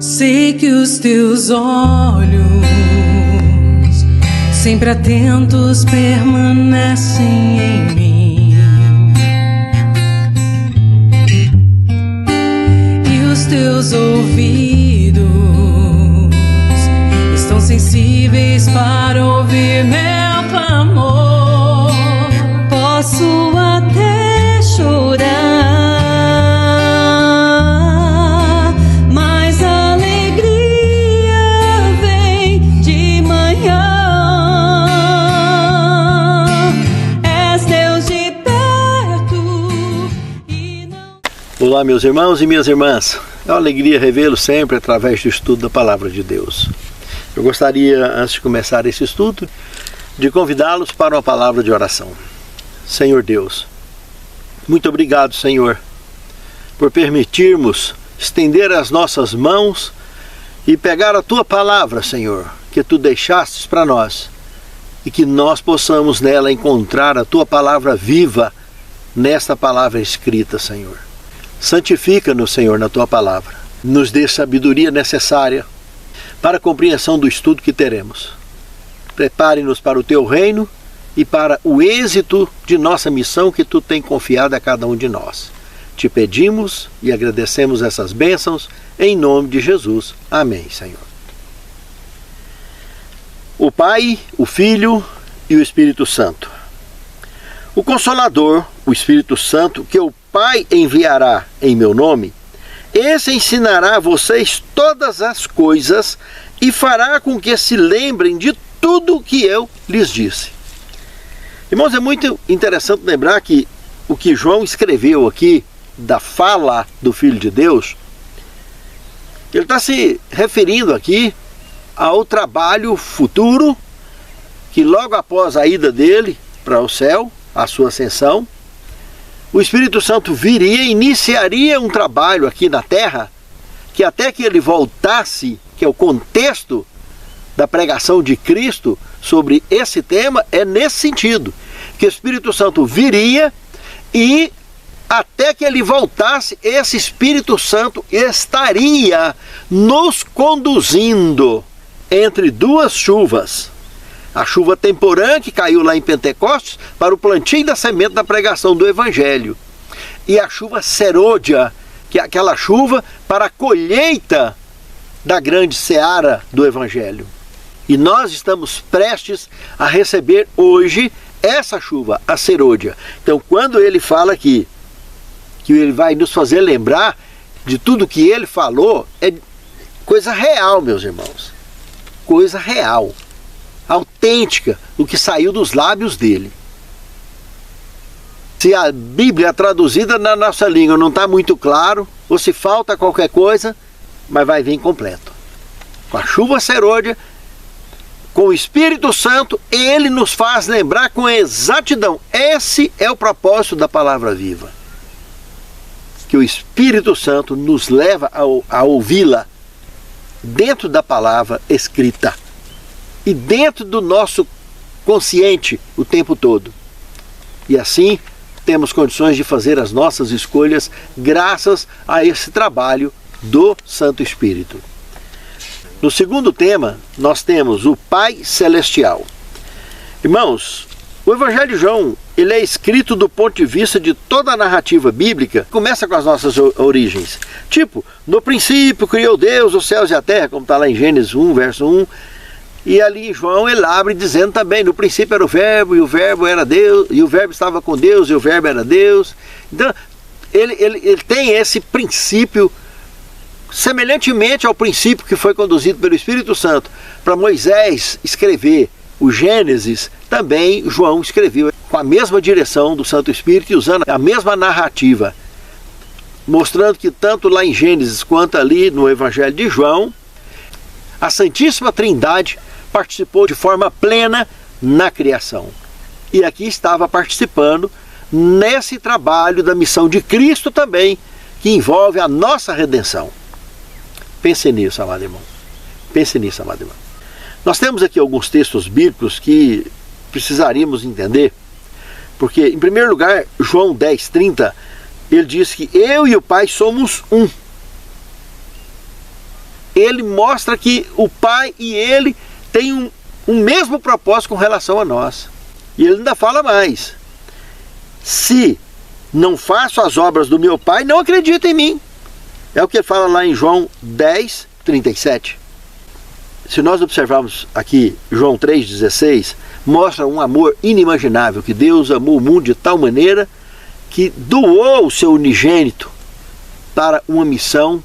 Sei que os teus olhos, sempre atentos, permanecem em mim. E os teus ouvidos estão sensíveis para ouvir meu clamor. Posso até chorar, mas a alegria vem de manhã. És Deus de perto e não... Olá, meus irmãos e minhas irmãs. É uma alegria revê-lo sempre através do estudo da Palavra de Deus. Eu gostaria, antes de começar esse estudo, de convidá-los para uma palavra de oração. Senhor Deus, muito obrigado, Senhor, por permitirmos estender as nossas mãos e pegar a Tua palavra, Senhor, que Tu deixastes para nós, e que nós possamos nela encontrar a Tua palavra viva nesta palavra escrita, Senhor. Santifica-nos, Senhor, na Tua palavra. Nos dê sabedoria necessária para a compreensão do estudo que teremos. Prepare-nos para o Teu reino e para o êxito de nossa missão que Tu tem confiado a cada um de nós. Te pedimos e agradecemos essas bênçãos em nome de Jesus. Amém, Senhor. O Pai, o Filho e o Espírito Santo. O Consolador, o Espírito Santo, que o Pai enviará em meu nome, esse ensinará a vocês todas as coisas e fará com que se lembrem de tudo que eu lhes disse. Irmãos, é muito interessante lembrar que o que João escreveu aqui, da fala do Filho de Deus, ele está se referindo aqui ao trabalho futuro, que logo após a ida dele para o céu, a sua ascensão, o Espírito Santo viria e iniciaria um trabalho aqui na terra, que até que ele voltasse, que é o contexto da pregação de Cristo sobre esse tema, é nesse sentido, que o Espírito Santo viria e até que ele voltasse, esse Espírito Santo estaria nos conduzindo entre duas chuvas. A chuva temporã que caiu lá em Pentecostes para o plantio da semente da pregação do Evangelho. E a chuva serôdia, que é aquela chuva para a colheita da grande seara do Evangelho. E nós estamos prestes a receber hoje essa chuva, a serôdia. Então, quando ele fala aqui, que ele vai nos fazer lembrar de tudo que ele falou, é coisa real, meus irmãos. Coisa real, autêntica, o que saiu dos lábios dele. Se a Bíblia traduzida na nossa língua não está muito claro, ou se falta qualquer coisa, mas vai vir completo. Com a chuva serôdia, com o Espírito Santo, ele nos faz lembrar com exatidão. Esse é o propósito da palavra viva. Que o Espírito Santo nos leva a ouvi-la dentro da palavra escrita e dentro do nosso consciente o tempo todo. E assim temos condições de fazer as nossas escolhas graças a esse trabalho do Santo Espírito. No segundo tema, nós temos o Pai Celestial. Irmãos, o Evangelho de João, ele é escrito do ponto de vista de toda a narrativa bíblica, começa com as nossas origens. Tipo, no princípio criou Deus os céus e a terra, como está lá em Gênesis 1, verso 1. E ali em João ele abre dizendo também, no princípio era o verbo, e o verbo era Deus, e o verbo estava com Deus, e o verbo era Deus. Então, ele tem esse princípio, semelhantemente ao princípio que foi conduzido pelo Espírito Santo para Moisés escrever o Gênesis, também João escreveu com a mesma direção do Santo Espírito e usando a mesma narrativa, mostrando que tanto lá em Gênesis quanto ali no Evangelho de João, a Santíssima Trindade participou de forma plena na criação. E aqui estava participando nesse trabalho da missão de Cristo também, que envolve a nossa redenção. Pense nisso, amado irmão. Pense nisso, amado irmão. Nós temos aqui alguns textos bíblicos que precisaríamos entender, porque, em primeiro lugar, João 10:30, ele diz que eu e o Pai somos um. ele mostra que o Pai e ele têm um mesmo propósito com relação a nós. E ele ainda fala mais: se não faço as obras do meu Pai, não acredita em mim. É o que ele fala lá em João 10, 37. Se nós observarmos aqui João 3,16, mostra um amor inimaginável, que Deus amou o mundo de tal maneira que doou o seu unigênito para uma missão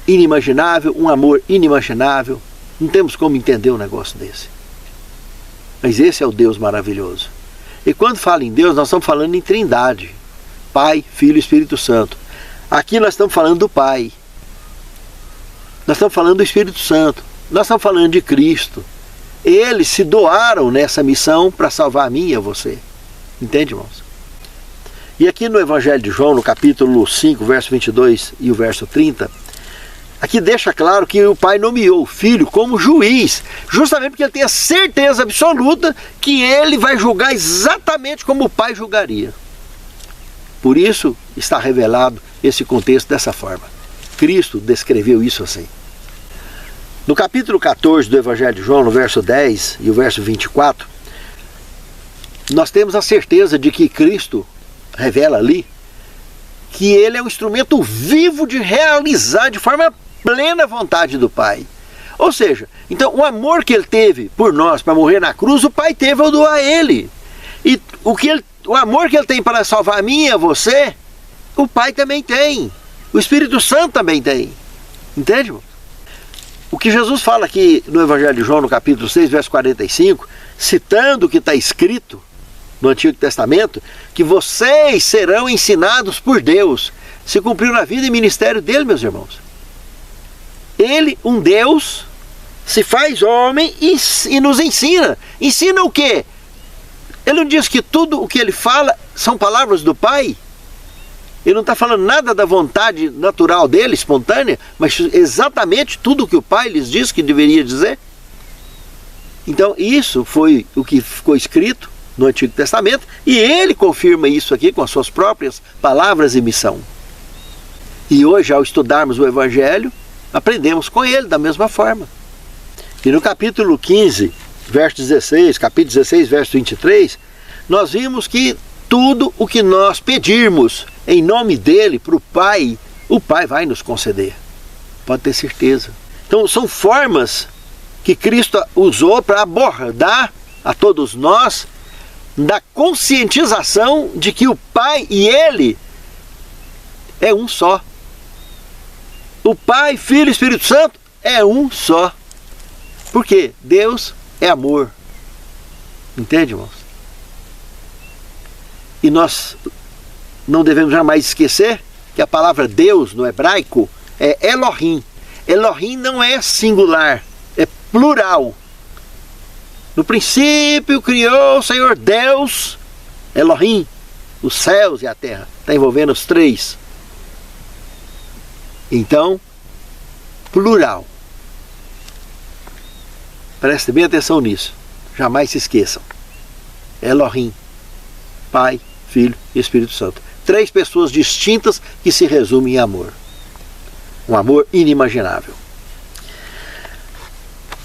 inimaginável, um amor inimaginável. Não temos como entender um negócio desse. Mas esse é o Deus maravilhoso. E quando fala em Deus, nós estamos falando em Trindade: Pai, Filho e Espírito Santo. Aqui nós estamos falando do Pai. Nós estamos falando do Espírito Santo. Nós estamos falando de Cristo. Eles se doaram nessa missão para salvar a mim e a você. Entende, irmãos? E aqui no Evangelho de João, no capítulo 5, verso 22 e o verso 30, aqui deixa claro que o Pai nomeou o Filho como juiz, justamente porque ele tem a certeza absoluta que ele vai julgar exatamente como o Pai julgaria. Por isso está revelado esse contexto dessa forma. Cristo descreveu isso assim. No capítulo 14 do Evangelho de João, no verso 10 e o verso 24, nós temos a certeza de que Cristo revela ali que ele é um instrumento vivo de realizar de forma plena a vontade do Pai. Ou seja, então o amor que ele teve por nós para morrer na cruz, o Pai teve ao doar ele. E o amor que ele tem para salvar a mim e a você, o Pai também tem. O Espírito Santo também tem. Entende, irmão? O que Jesus fala aqui no Evangelho de João, no capítulo 6, verso 45, citando o que está escrito no Antigo Testamento, que vocês serão ensinados por Deus, se cumpriu na vida e ministério dele, meus irmãos. Ele, um Deus, se faz homem e nos ensina. Ensina o quê? Ele não diz que tudo o que ele fala são palavras do Pai? Ele não está falando nada da vontade natural dele, espontânea, mas exatamente tudo o que o Pai lhes disse que deveria dizer? Então isso foi o que ficou escrito no Antigo Testamento, e ele confirma isso aqui com as suas próprias palavras e missão. E hoje, ao estudarmos o Evangelho, aprendemos com ele da mesma forma. E no capítulo 15, verso 16, capítulo 16, verso 23, nós vimos que tudo o que nós pedirmos em nome dele para o Pai vai nos conceder. Pode ter certeza. Então são formas que Cristo usou para abordar a todos nós da conscientização de que o Pai e ele é um só. O Pai, Filho e Espírito Santo é um só. Por quê? Deus é amor. Entende, irmãos? E nós não devemos jamais esquecer que a palavra Deus no hebraico é Elohim. Elohim não é singular, é plural. No princípio criou o Senhor Deus, Elohim, os céus e a terra. Está envolvendo os três. Então, plural. Preste bem atenção nisso. Jamais se esqueçam. Elohim, Pai, Filho e Espírito Santo. Três pessoas distintas que se resumem em amor. Um amor inimaginável.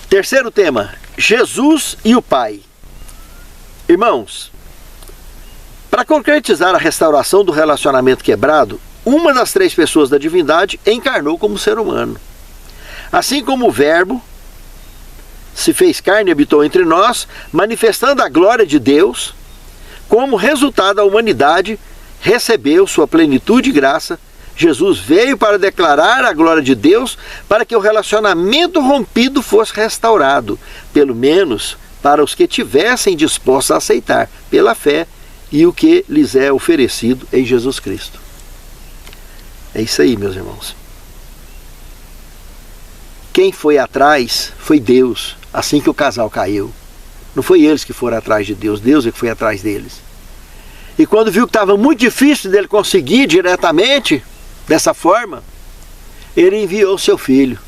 Terceiro tema, Jesus e o Pai. Irmãos, para concretizar a restauração do relacionamento quebrado, uma das três pessoas da divindade encarnou como ser humano. Assim como o Verbo se fez carne e habitou entre nós, manifestando a glória de Deus, como resultado a humanidade recebeu sua plenitude e graça, Jesus veio para declarar a glória de Deus para que o relacionamento rompido fosse restaurado, pelo menos para os que tivessem dispostos a aceitar pela fé e o que lhes é oferecido em Jesus Cristo. É isso aí, meus irmãos. Quem foi atrás foi Deus, assim que o casal caiu. Não foi eles que foram atrás de Deus, Deus é que foi atrás deles. E quando viu que estava muito difícil dele conseguir diretamente, dessa forma, ele enviou seu filho,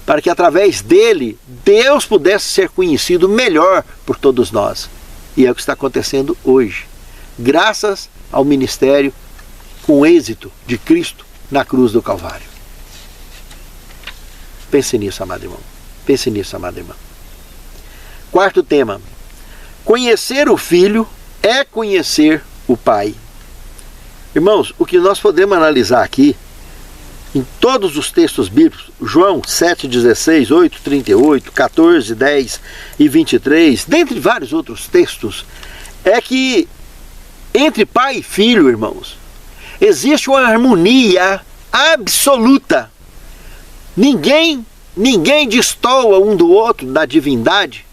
para que através dele, Deus pudesse ser conhecido melhor por todos nós. E é o que está acontecendo hoje, graças ao ministério com êxito de Cristo na cruz do Calvário. Pense nisso, amado irmão. Pense nisso, amada irmã. Quarto tema. Conhecer o Filho é conhecer o Pai. Irmãos, o que nós podemos analisar aqui, em todos os textos bíblicos, João 7,16, 8,38, 14, 10 e 23, dentre vários outros textos, é que entre pai e filho, irmãos, existe uma harmonia absoluta. Ninguém destoa um do outro da divindade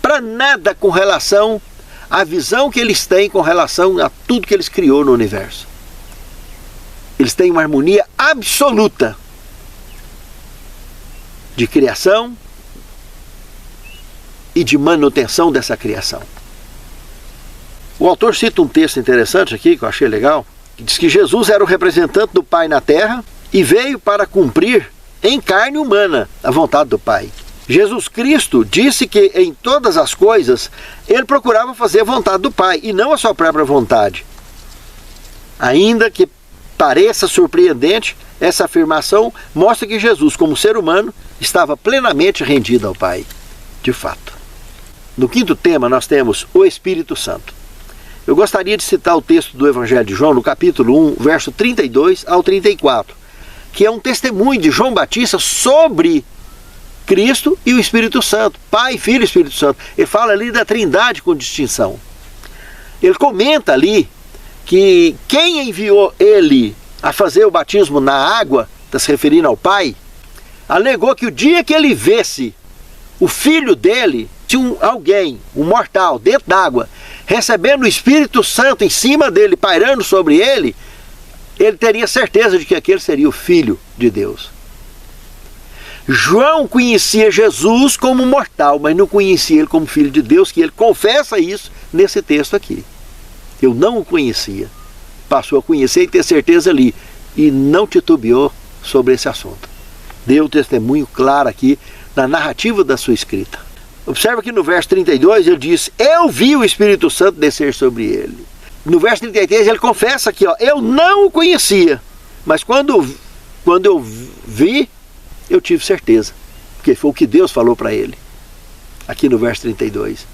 para nada com relação à visão que eles têm com relação a tudo que eles criou no universo. Eles têm uma harmonia absoluta de criação e de manutenção dessa criação. O autor cita um texto interessante aqui, que eu achei legal, que diz que Jesus era o representante do Pai na terra e veio para cumprir em carne humana a vontade do Pai. Jesus Cristo disse que em todas as coisas ele procurava fazer a vontade do Pai e não a sua própria vontade. Ainda que pareça surpreendente, essa afirmação mostra que Jesus, como ser humano, estava plenamente rendido ao Pai, de fato. No quinto tema nós temos o Espírito Santo. Eu gostaria de citar o texto do Evangelho de João, no capítulo 1, verso 32 ao 34, que é um testemunho de João Batista sobre Cristo e o Espírito Santo, Pai, Filho e Espírito Santo. Ele fala ali da Trindade com distinção. Ele comenta ali que quem enviou ele a fazer o batismo na água, está se referindo ao Pai, alegou que o dia que ele visse o filho dele, tinha alguém, um mortal, dentro d'água, recebendo o Espírito Santo em cima dele, pairando sobre ele, ele teria certeza de que aquele seria o Filho de Deus. João conhecia Jesus como mortal, mas não conhecia ele como Filho de Deus, que ele confessa isso nesse texto aqui. Eu não o conhecia. Passou a conhecer e ter certeza ali. E não titubeou sobre esse assunto. Deu testemunho claro aqui na narrativa da sua escrita. Observa que no verso 32 ele diz: eu vi o Espírito Santo descer sobre ele. No verso 33 ele confessa aqui, eu não o conhecia, mas quando eu vi, eu tive certeza, porque foi o que Deus falou para ele, aqui no verso 32.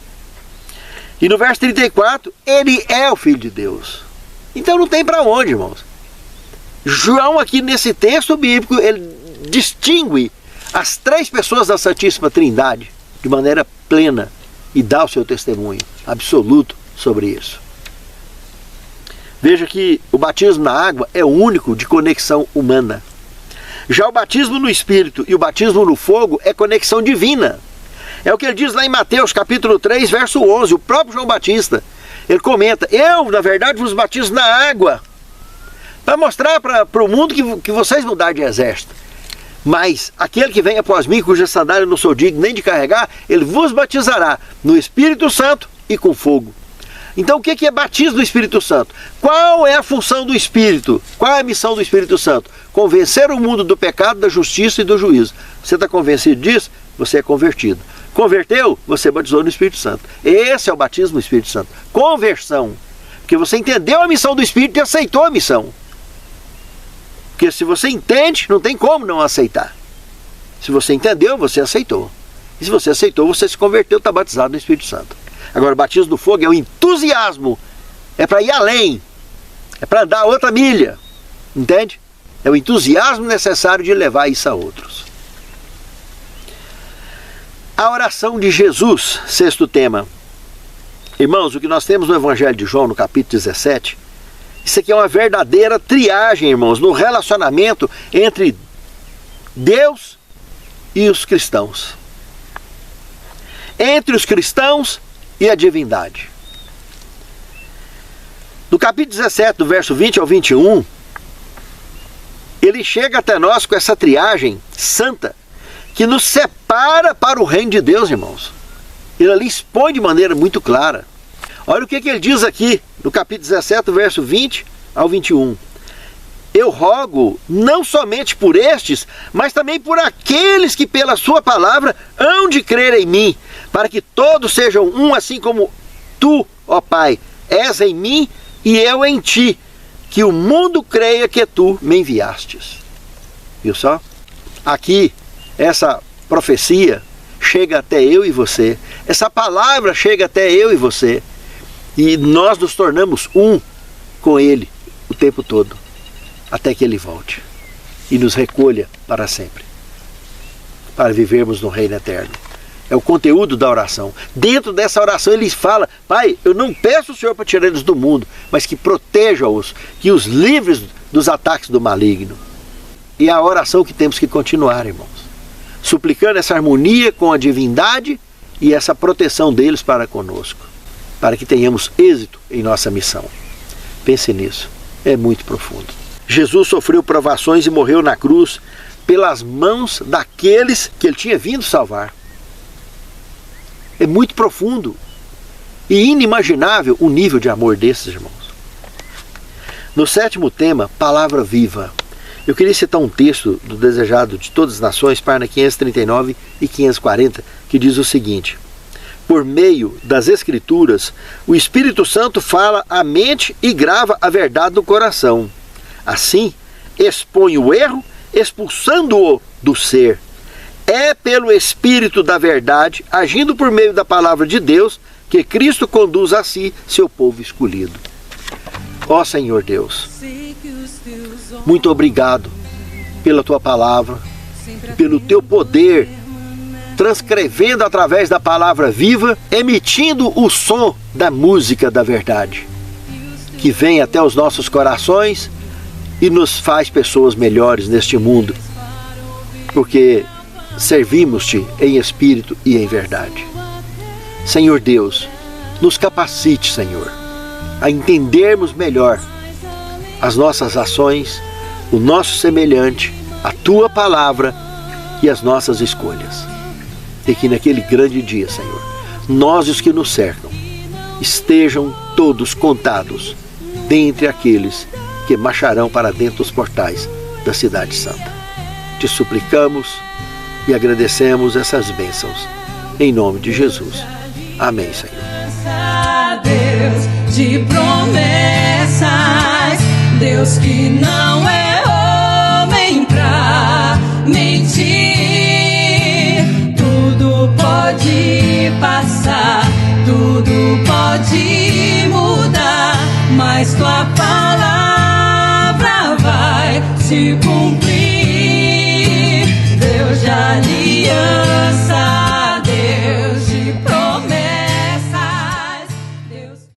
E no verso 34, ele é o Filho de Deus. Então não tem para onde, irmãos. João aqui nesse texto bíblico, ele distingue as três pessoas da Santíssima Trindade de maneira plena e dá o seu testemunho absoluto sobre isso. Veja que o batismo na água é o único de conexão humana. Já o batismo no Espírito e o batismo no fogo é conexão divina. É o que ele diz lá em Mateus capítulo 3, verso 11, o próprio João Batista. Ele comenta: eu, na verdade, vos batizo na água, para mostrar para o mundo que vocês mudaram de exército. Mas aquele que vem após mim, cuja sandália eu não sou digno nem de carregar, ele vos batizará no Espírito Santo e com fogo. Então o que é batismo do Espírito Santo? Qual é a função do Espírito? Qual é a missão do Espírito Santo? Convencer o mundo do pecado, da justiça e do juízo. Você está convencido disso? Você é convertido. Converteu? Você batizou no Espírito Santo. Esse é o batismo do Espírito Santo. Conversão. Porque você entendeu a missão do Espírito e aceitou a missão. Porque se você entende, não tem como não aceitar. Se você entendeu, você aceitou. E se você aceitou, você se converteu, está batizado no Espírito Santo. Agora, o batismo do fogo é o entusiasmo. É para ir além. É para dar outra milha. Entende? É o entusiasmo necessário de levar isso a outros. A oração de Jesus, sexto tema. Irmãos, o que nós temos no Evangelho de João, no capítulo 17, isso aqui é uma verdadeira triagem, irmãos, no relacionamento entre Deus e os cristãos. Entre os cristãos e a divindade. No capítulo 17, do verso 20 ao 21, ele chega até nós com essa triagem santa, que nos separa para o reino de Deus, irmãos. Ele ali expõe de maneira muito clara. Olha o que ele diz aqui, no capítulo 17, verso 20 ao 21. Eu rogo não somente por estes, mas também por aqueles que pela sua palavra hão de crer em mim, para que todos sejam um, assim como tu, ó Pai, és em mim e eu em ti, que o mundo creia que tu me enviastes. Viu só? Aqui essa profecia chega até eu e você, essa palavra chega até eu e você, e nós nos tornamos um com Ele o tempo todo, até que Ele volte e nos recolha para sempre, para vivermos no reino eterno. É o conteúdo da oração. Dentro dessa oração ele fala: Pai, eu não peço o Senhor para tirar eles do mundo, mas que proteja-os, que os livres dos ataques do maligno. E é a oração que temos que continuar, irmãos, suplicando essa harmonia com a divindade e essa proteção deles para conosco, para que tenhamos êxito em nossa missão. Pense nisso, é muito profundo. Jesus sofreu provações e morreu na cruz pelas mãos daqueles que Ele tinha vindo salvar. É muito profundo e inimaginável o nível de amor desses, irmãos. No 7º tema, palavra viva. Eu queria citar um texto do Desejado de Todas as Nações, página 539 e 540, que diz o seguinte: por meio das Escrituras, o Espírito Santo fala à mente e grava a verdade no coração. Assim, expõe o erro, expulsando-o do ser. É pelo Espírito da verdade, agindo por meio da palavra de Deus, que Cristo conduz a si seu povo escolhido. Ó Senhor Deus, muito obrigado pela Tua palavra, pelo Teu poder, transcrevendo através da palavra viva, emitindo o som da música da verdade, que vem até os nossos corações e nos faz pessoas melhores neste mundo, porque servimos-te em espírito e em verdade. Senhor Deus, nos capacite, Senhor, a entendermos melhor as nossas ações, o nosso semelhante, a Tua palavra e as nossas escolhas. E que naquele grande dia, Senhor, nós e os que nos cercam estejam todos contados dentre aqueles que marcharão para dentro dos portais da Cidade Santa. Te suplicamos e agradecemos essas bênçãos. Em nome de Jesus. Amém, Senhor. Deus de promessas, Deus que não é homem pra mentir. Tudo pode passar, tudo pode mudar, mas Tua palavra vai se cumprir.